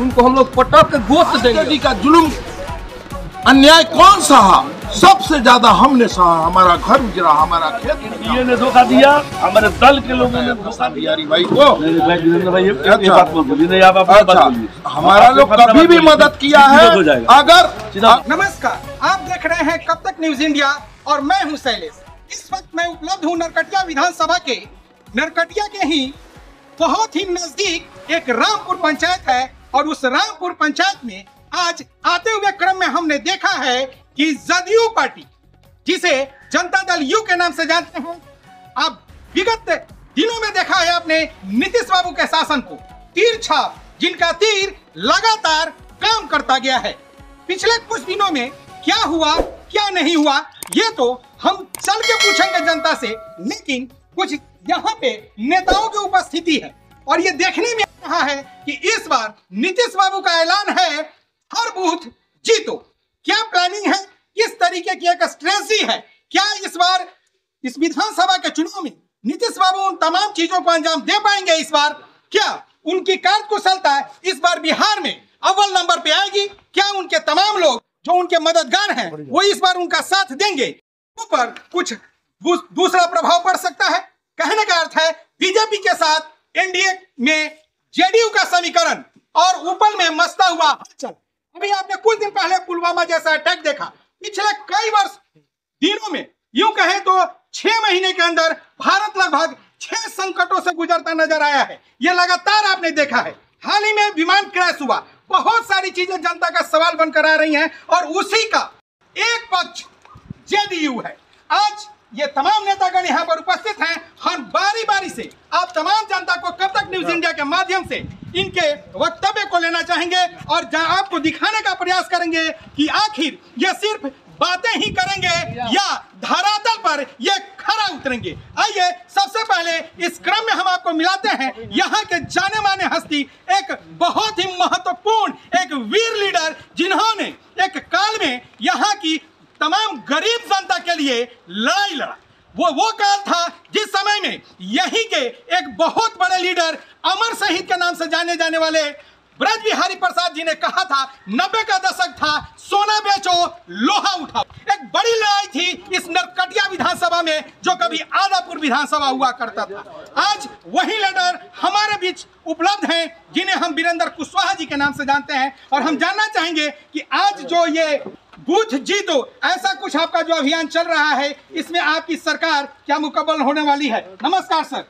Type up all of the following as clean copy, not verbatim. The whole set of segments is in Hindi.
उनको हम लोग पटक के गोश्त देंगे। का जुल्म अन्याय कौन सहा? सबसे ज्यादा हमने सहा। हमारा घर उजड़ा, हमारा खेत ये ने धोखा दिया, हमारे दल के लोगों ने धोखा दिया। भाई को ये बात मत बोलिए, नहीं आप अपनी बात बोलिए। हमारा लोग कभी भी मदद किया है। अगर नमस्कार, आप देख रहे हैं कब तक न्यूज इंडिया और मैं हूं शैलेश। इस वक्त मैं उपलब्ध हूं नरकटिया विधानसभा के नरकटिया के ही बहुत ही नजदीक एक रामपुर पंचायत है और उस रामपुर पंचायत में आज आते हुए क्रम में हमने देखा है कि जदयू पार्टी, जिसे जनता दल यू के नाम से जानते हैं, अब विगत दिनों में देखा है आपने नीतीश बाबू के शासन को तीर छाप, जिनका तीर लगातार काम करता गया है। पिछले कुछ दिनों में क्या हुआ क्या नहीं हुआ ये तो हम चल के पूछेंगे जनता से, लेकिन कुछ यहाँ पे नेताओं की उपस्थिति है और ये देखने में आ रहा है कि इस बार नीतीश बाबू का ऐलान है हर बूथ जीतो। क्या प्लानिंग है, किस तरीके की एक स्ट्रेटजी है, क्या इस बार इस विधानसभा के चुनाव में नीतीश बाबू उन तमाम चीजों को अंजाम दे पाएंगे? इस बार क्या उनकी कार्यकुशलता इस बार बिहार में अव्वल नंबर पे आएगी? क्या उनके तमाम लोग जो उनके मददगार हैं वो इस बार उनका साथ देंगे? ऊपर कुछ दूसरा प्रभाव पड़ सकता है। कहने का अर्थ है बीजेपी के साथ एनडीए में जेडीयू का समीकरण और ऊपर में मचता हुआ हलचल। अभी आपने कुछ दिन पहले पुलवामा जैसा अटैक देखा। पिछले कई वर्ष दिनों में यूं कहें तो 6 महीने के अंदर भारत लगभग 6 संकटों से गुजरता नजर आया है। ये लगातार आपने देखा है। हाल ही में विमान क्रैश हुआ, बहुत सारी चीजें जनता का सवाल बनकर आ रही हैं और उसी का एक पक्ष जेडीयू है। आज ये तमाम नेतागण यहाँ पर उपस्थित हैं। हम बारी बारी से आप तमाम जनता को कब तक न्यूज इंडिया के माध्यम से इनके वक्तव्य को लेना चाहेंगे और आपको दिखाने का प्रयास करेंगे कि आखिर ये सिर्फ बातें ही करेंगे या धरातल पर ये खरा उतरेंगे। आइए सबसे पहले इस क्रम में हम आपको मिलाते हैं यहाँ के जाने माने हस्ती, एक बहुत ही महत्वपूर्ण एक वीर लीडर, जिन्होंने एक काल में यहाँ की तमाम गरीब जनता के लिए लड़ाई लड़ा। वो काल था जिस समय में यही के एक बहुत बड़े लीडर, अमर शहीद के नाम से जाने जाने वाले ब्रज बिहारी प्रसाद जी ने कहा था, 90 का दशक था, सोना बेचो लोहा उठाओ। एक बड़ी लड़ाई थी इस नरकटिया विधानसभा में जो कभी आदापुर विधानसभा हुआ करता था। आज वही लीडर हमारे बीच उपलब्ध हैं जिन्हें हम वीरेंद्र कुशवाहा जी के नाम से जानते हैं और हम जानना चाहेंगे कि आज जो ये बूथ जीतो ऐसा कुछ आपका जो अभियान चल रहा है, इसमें आपकी सरकार क्या मुकम्मल होने वाली है? नमस्कार सर।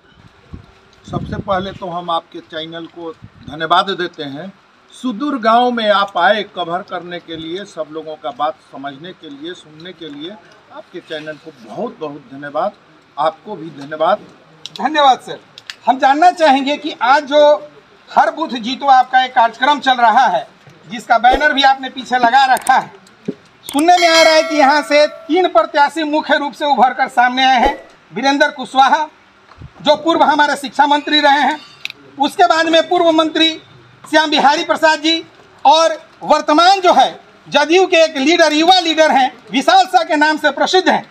सबसे पहले तो हम आपके चैनल को धन्यवाद देते हैं। सुदूर गांव में आप आए कवर करने के लिए, सब लोगों का बात समझने के लिए, सुनने के लिए आपके चैनल को बहुत बहुत धन्यवाद। आपको भी धन्यवाद। धन्यवाद सर। हम जानना चाहेंगे कि आज जो हर बूथ जीतो आपका एक कार्यक्रम चल रहा है, जिसका बैनर भी आपने पीछे लगा रखा है, सुनने में आ रहा है कि यहाँ से 3 प्रत्याशी मुख्य रूप से उभर कर सामने आए हैं। वीरेंद्र कुशवाहा जो पूर्व हमारे शिक्षा मंत्री रहे हैं, उसके बाद में पूर्व मंत्री श्याम बिहारी प्रसाद जी और वर्तमान जो है जदयू के एक लीडर, युवा लीडर हैं, विशाल शाह के नाम से प्रसिद्ध हैं।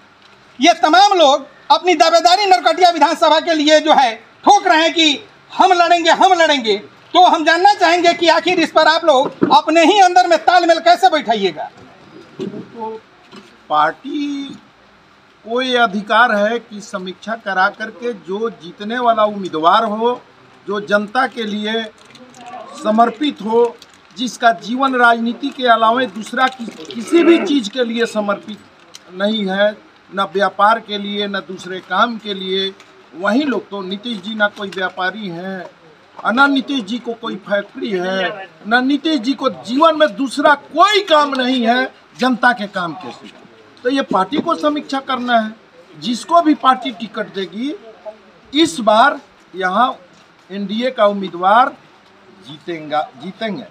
ये तमाम लोग अपनी दावेदारी नरकटिया विधानसभा के लिए जो है ठोक रहे हैं कि हम लड़ेंगे। तो हम जानना चाहेंगे कि आखिर इस पर आप लोग अपने ही अंदर में तालमेल कैसे बैठाइएगा? तो पार्टी को ये अधिकार है कि समीक्षा करा करके जो जीतने वाला उम्मीदवार हो, जो जनता के लिए समर्पित हो, जिसका जीवन राजनीति के अलावा दूसरा किसी भी चीज़ के लिए समर्पित नहीं है, न व्यापार के लिए न दूसरे काम के लिए, वही लोग। तो नीतीश जी ना कोई व्यापारी हैं, न नीतीश जी को कोई फैक्ट्री है, न नीतीश जी को जीवन में दूसरा कोई काम नहीं है जनता के काम के सिवा। तो ये पार्टी को समीक्षा करना है। जिसको भी पार्टी टिकट देगी, इस बार यहाँ एनडीए का उम्मीदवार जीतेंगे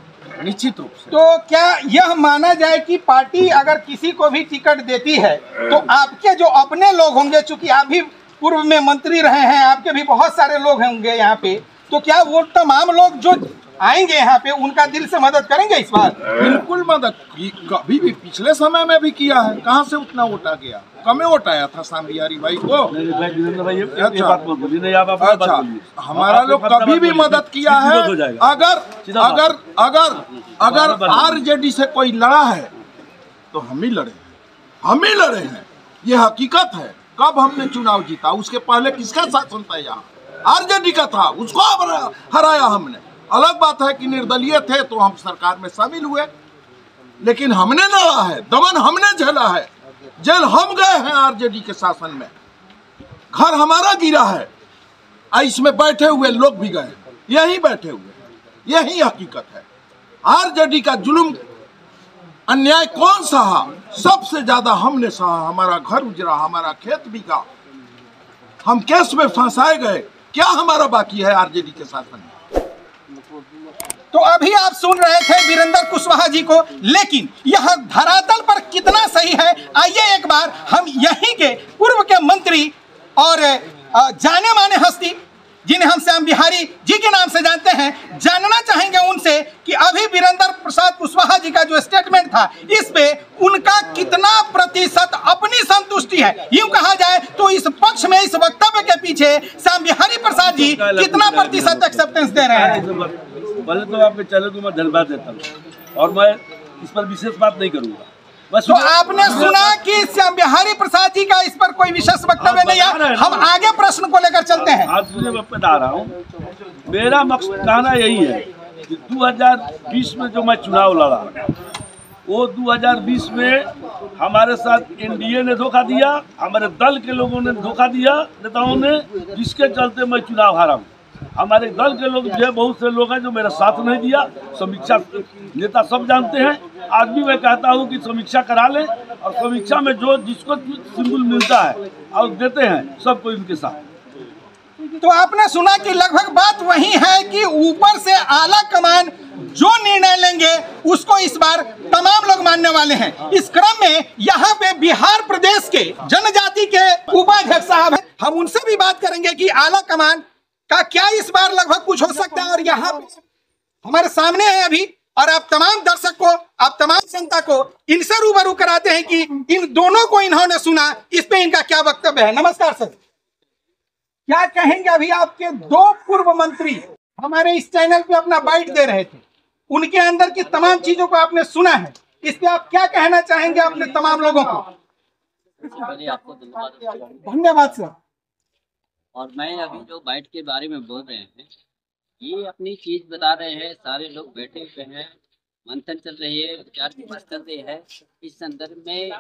निश्चित रूप से। तो क्या यह माना जाए कि पार्टी अगर किसी को भी टिकट देती है तो आपके जो अपने लोग होंगे, चूंकि आप भी पूर्व में मंत्री रहे हैं, आपके भी बहुत सारे लोग होंगे यहाँ पे, तो क्या वो तमाम लोग जो आएंगे यहाँ पे उनका दिल से मदद करेंगे इस बार? बिल्कुल मदद की, कभी भी पिछले समय में भी किया है। कहाँ से उतना वोट आ गया? कमे वोट आया था शाम बिहारी भाई को। अच्छा, हमारा लोग कभी भी मदद किया है। अगर आरजेडी से कोई लड़ा है तो हम ही लड़े हैं, ये हकीकत है। कब हमने चुनाव जीता? उसके पहले किसका शासन था यहाँ? आरजेडी का था, उसको हराया हमने। अलग बात है कि निर्दलीय थे तो हम सरकार में शामिल हुए, लेकिन हमने लड़ा है, दमन हमने झेला है, जेल हम गए हैं आरजेडी के शासन में, घर हमारा गिरा है, इसमें बैठे हुए लोग भी गए, यही बैठे हुए, यही हकीकत है। आरजेडी का जुल्म अन्याय कौन सहा? सबसे ज्यादा हमने सहा। हमारा घर उजड़ा, हमारा खेत बिका, हम केस में फंसाए गए। क्या हमारा बाकी है आरजेडी के शासन में? तो अभी आप सुन रहे थे वीरेंद्र कुशवाहा जी को, लेकिन यह धरातल पर कितना सही है, आइए एक बार हम यहीं के पूर्व के मंत्री और जाने माने हस्ती जिन्हें हम श्याम बिहारी जी के नाम से जानते हैं, जानना चाहेंगे उनसे कि अभी वीरेंद्र प्रसाद कुशवाहा जी का जो स्टेटमेंट था, इस पे उनका कितना प्रतिशत अपनी संतुष्टि है। यूं कहा जाए तो इस पक्ष में, इस वक्तव्य के पीछे श्याम बिहारी प्रसाद जी कितना प्रतिशत एक्सेप्टेंस दे रहे हैं? पहले तो आपके चैनल को मैं धन्यवाद देता हूँ और मैं इस पर विशेष बात नहीं करूँगा। तो आपने सुना कि श्याम बिहारी प्रसाद जी का इस पर कोई विशेष वक्तव्य नहीं है। हम आगे प्रश्न को लेकर चलते हैं। आज मैं बता रहा हूँ, मेरा मकसद कहना यही है कि 2020 में जो मैं चुनाव लड़ा, वो 2020 में हमारे साथ एनडीए ने धोखा दिया, हमारे दल के लोगों ने धोखा दिया, नेताओं ने, जिसके चलते मैं चुनाव हारा हूँ। हमारे दल के लोग जो है, बहुत से लोग हैं जो मेरा साथ नहीं दिया। समीक्षा नेता सब जानते हैं। आज भी मैं कहता हूं कि समीक्षा करा लें, और समीक्षा में जो जिसको सिंबल मिलता है और देते हैं, सबको इनके साथ। तो आपने सुना कि लगभग बात वही है कि ऊपर से आला कमान जो निर्णय लेंगे उसको इस बार तमाम लोग मानने वाले हैं। इस क्रम में यहाँ पे बिहार प्रदेश के जनजाति के उपाध्यक्ष साहब हैं, हम उनसे भी बात करेंगे कि आला कमान का क्या इस बार लगभग कुछ हो सकता है। और यहाँ हमारे सामने है अभी, और आप तमाम दर्शक को, आप तमाम जनता को इनसे रूबरू कराते हैं कि इन दोनों को इन्होंने सुना, इस पे इनका क्या वक्तव्य है। नमस्कार सर, क्या कहेंगे? अभी आपके दो पूर्व मंत्री हमारे इस चैनल पे अपना बाइट दे रहे थे, उनके अंदर की तमाम चीजों को आपने सुना है, इस पे आप क्या कहना चाहेंगे अपने तमाम लोगों को? आपको धन्यवाद सर। और मैं अभी जो बाइट के बारे में बोल रहे हैं, ये अपनी चीज बता रहे हैं, सारे लोग बैठे हुए हैं, मंथन चल रही है, विचार विमर्श कर रहे हैं। इस संदर्भ में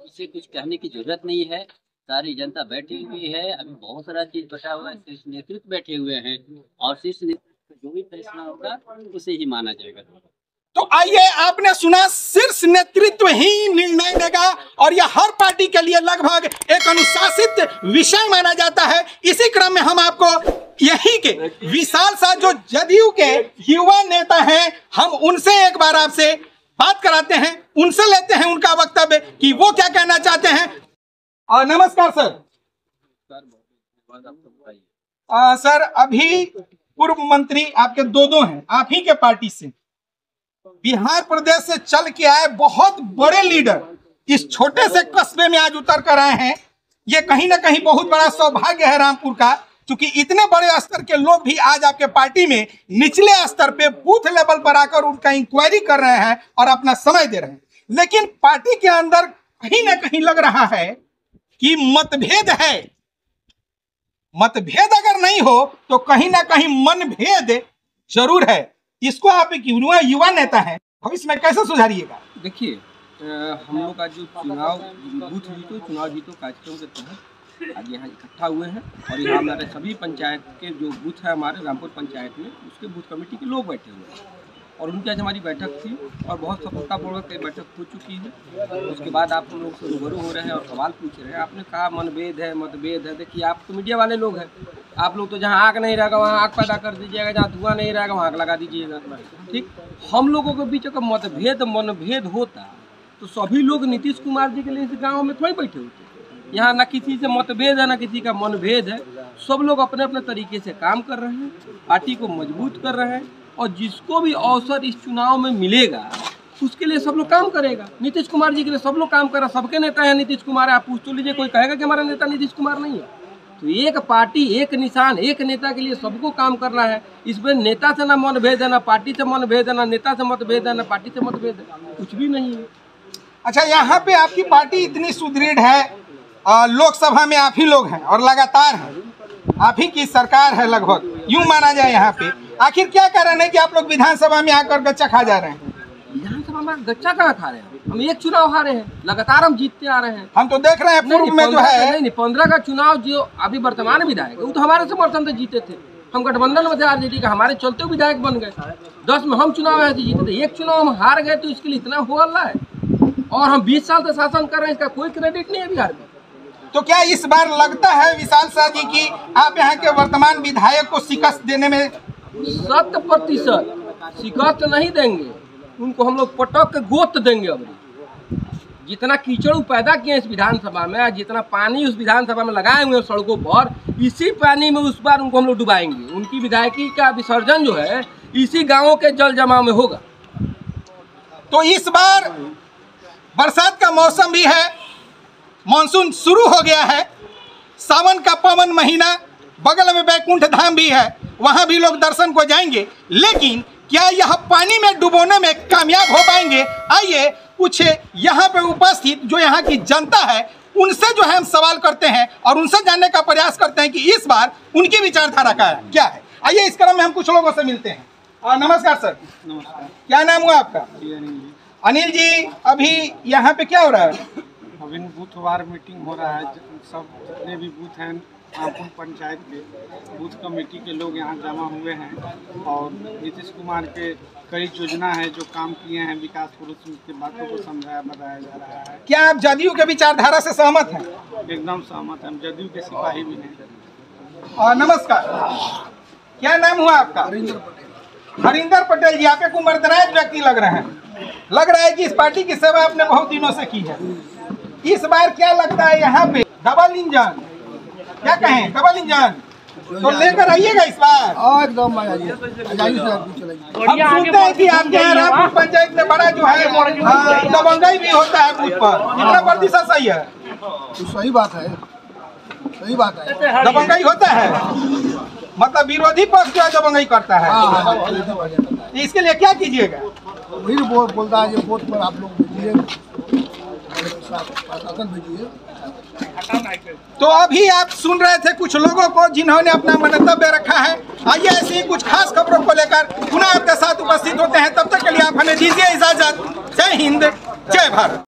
उसे कुछ कहने की जरूरत नहीं है। सारी जनता बैठी हुई है, अभी बहुत सारा चीज बचा हुआ है, शीर्ष नेतृत्व बैठे हुए हैं, और शीर्ष नेतृत्व जो भी फैसला होगा उसे ही माना जाएगा। तो आइए, आपने सुना, शीर्ष नेतृत्व ही निर्णय लेगा, और यह हर पार्टी के लिए लगभग एक अनुशासित विषय माना जाता है। इसी क्रम में हम आपको यही के विशाल सा जो जदयू के युवा नेता हैं, हम उनसे एक बार आपसे बात कराते हैं, उनसे लेते हैं उनका वक्तव्य कि वो क्या कहना चाहते हैं। और नमस्कार सर। सर, अभी पूर्व मंत्री आपके दो हैं, आप ही के पार्टी से, बिहार प्रदेश से चल के आए बहुत बड़े लीडर इस छोटे से कस्बे में आज उतर कर आए हैं। ये कहीं ना कहीं बहुत बड़ा सौभाग्य है रामपुर का, क्योंकि इतने बड़े स्तर के लोग भी आज आपके पार्टी में निचले स्तर पे बूथ लेवल पर आकर उनका इंक्वायरी कर रहे हैं और अपना समय दे रहे हैं। लेकिन पार्टी के अंदर कहीं ना कहीं लग रहा है कि मतभेद है। मतभेद अगर नहीं हो तो कहीं ना कहीं मनभेद जरूर है। इसको आप एक युवा नेता हैं, भविष्य में कैसे सुधारिएगा? देखिए, हम लोग का जो चुनाव जीतो कार्यक्रम के तहत आज यहाँ इकट्ठा हुए हैं, और यहाँ हमारे सभी पंचायत के जो बूथ है हमारे रामपुर पंचायत में, उसके बूथ कमेटी के लोग बैठे हुए हैं, और उनकी आज हमारी बैठक थी और बहुत सफलतापूर्वक ये बैठक हो चुकी है। उसके बाद आप लोग से रूबरू हो रहे हैं और सवाल पूछ रहे हैं। आपने कहा मनभेद है, मतभेद है। देखिए, आप तो मीडिया वाले लोग हैं, आप लोग तो जहाँ आग नहीं रहेगा वहाँ आग पैदा कर दीजिएगा, जहाँ धुआं नहीं रहेगा वहाँ आग लगा दीजिएगा। ठीक, हम लोगों के बीच अगर मनभेद होता तो सभी लोग नीतीश कुमार जी के लिए इस गाँव में थोड़ी बैठे होते। यहाँ ना किसी से मतभेद है, ना किसी का मनभेद है। सब लोग अपने अपने तरीके से काम कर रहे हैं, पार्टी को मजबूत कर रहे हैं, और जिसको भी अवसर इस चुनाव में मिलेगा उसके लिए सब लोग काम करेगा। नीतीश कुमार जी के लिए सब लोग काम कर रहे हैं, सबके नेता हैं नीतीश कुमार है। आप पूछ तो लीजिए, कोई कहेगा कि हमारा नेता नीतीश कुमार नहीं है? तो एक पार्टी, एक निशान, एक नेता के लिए सबको काम करना है। इसमें नेता से ना मतभेद है, ना पार्टी से मतभेद है, ना नेता से मतभेद है, ना पार्टी से मतभेद है, कुछ भी नहीं है। अच्छा, यहाँ पे आपकी पार्टी इतनी सुदृढ़ है, लोकसभा में आप ही लोग हैं और लगातार हैं, आप ही की सरकार है लगभग, यूं माना जाए। यहाँ पे आखिर क्या कारण है कि आप लोग विधानसभा में आकर गच्चा खा जा रहे हैं? विधानसभा में गच्चा कहाँ खा रहे हैं? हम एक चुनाव हारे हैं, लगातार हम जीतते आ रहे हैं। हम तो देख रहे हैं पूर्व में जो है नहीं 15 का चुनाव जो अभी वर्तमान विधायक वो तो हमारे समर्थन से जीते थे। हम गठबंधन में थे आरजेडी का, हमारे चलते विधायक बन गए। 10 में हम चुनाव ऐसे जीते थे, एक चुनाव हम हार गए तो इसके लिए इतना हो रहा है। और हम 20 साल से शासन कर रहे हैं, इसका कोई क्रेडिट नहीं है बिहार में। तो क्या इस बार लगता है विशाल शाह जी की आप यहाँ के वर्तमान विधायक को शिकस्त देने में? 100% शिकस्त नहीं देंगे, उनको हम लोग पटक के गोत देंगे। अब जितना कीचड़ पैदा किए इस विधानसभा में, जितना पानी उस विधानसभा में लगाए हुए हैं सड़कों पर, इसी पानी में उस बार उनको हम लोग डुबाएंगे। उनकी विधायकी का विसर्जन जो है इसी गांवों के जल जमाव में होगा। तो इस बार बरसात का मौसम भी है, मानसून शुरू हो गया है, सावन का पावन महीना, बगल में वैकुंठ धाम भी है, वहां भी लोग दर्शन को जाएंगे। लेकिन क्या यह पानी में डुबोने में कामयाब हो पाएंगे? आइए कुछ यहाँ पे उपस्थित जो यहाँ की जनता है उनसे जो है हम सवाल करते हैं और उनसे जानने का प्रयास करते हैं कि इस बार उनकी विचारधारा क्या है। आइए इस क्रम में हम कुछ लोगों से मिलते हैं। नमस्कार सर। नमस्कार। क्या नाम हुआ आपका? अनिल जी, अभी यहाँ पे क्या हो रहा है? अभी बूथ वार मीटिंग हो रहा है। सब जितने भी बूथ हैं रामपुर पंचायत के बूथ कमेटी के लोग यहाँ जमा हुए हैं और नीतीश कुमार के कई योजना है जो काम किए हैं, विकास पुरुष की बातों को बताया जा रहा है। क्या आप जदयू के विचारधारा से सहमत हैं? एकदम सहमत हैं, जदयू के सिपाही भी नहीं। नमस्कार, क्या नाम हुआ आपका? हरिंदर पटेल जी, आप एक उम्रदराज व्यक्ति लग रहे हैं। लग रहा है कि इस पार्टी की सेवा आपने बहुत दिनों से की है। इस बार क्या लगता है यहाँ पे डबल इंजन, क्या कहें, डबल इंजन तो लेकर आइएगा इस बार? एकदम हम सुनते हैं कि आपके यहाँ रामपुर पंचायत में बड़ा जो है दबंगई भी होता है बूथ पर, कितना प्रतिशत सही है? तो सही बात है, सही बात है। दबंगई होता है, मतलब विरोधी पक्ष जो है दबंगई करता है। इसके लिए क्या कीजिएगा? वही बोलता है कि वोट पर आप लोग भेजिए। तो अभी आप सुन रहे थे कुछ लोगों को जिन्होंने अपना मंतव्य रखा है। आइए ऐसी ही कुछ खास खबरों को लेकर पुनः आपके साथ उपस्थित होते हैं। तब तक के लिए आप हमें दीजिए इजाजत। जय हिंद, जय भारत।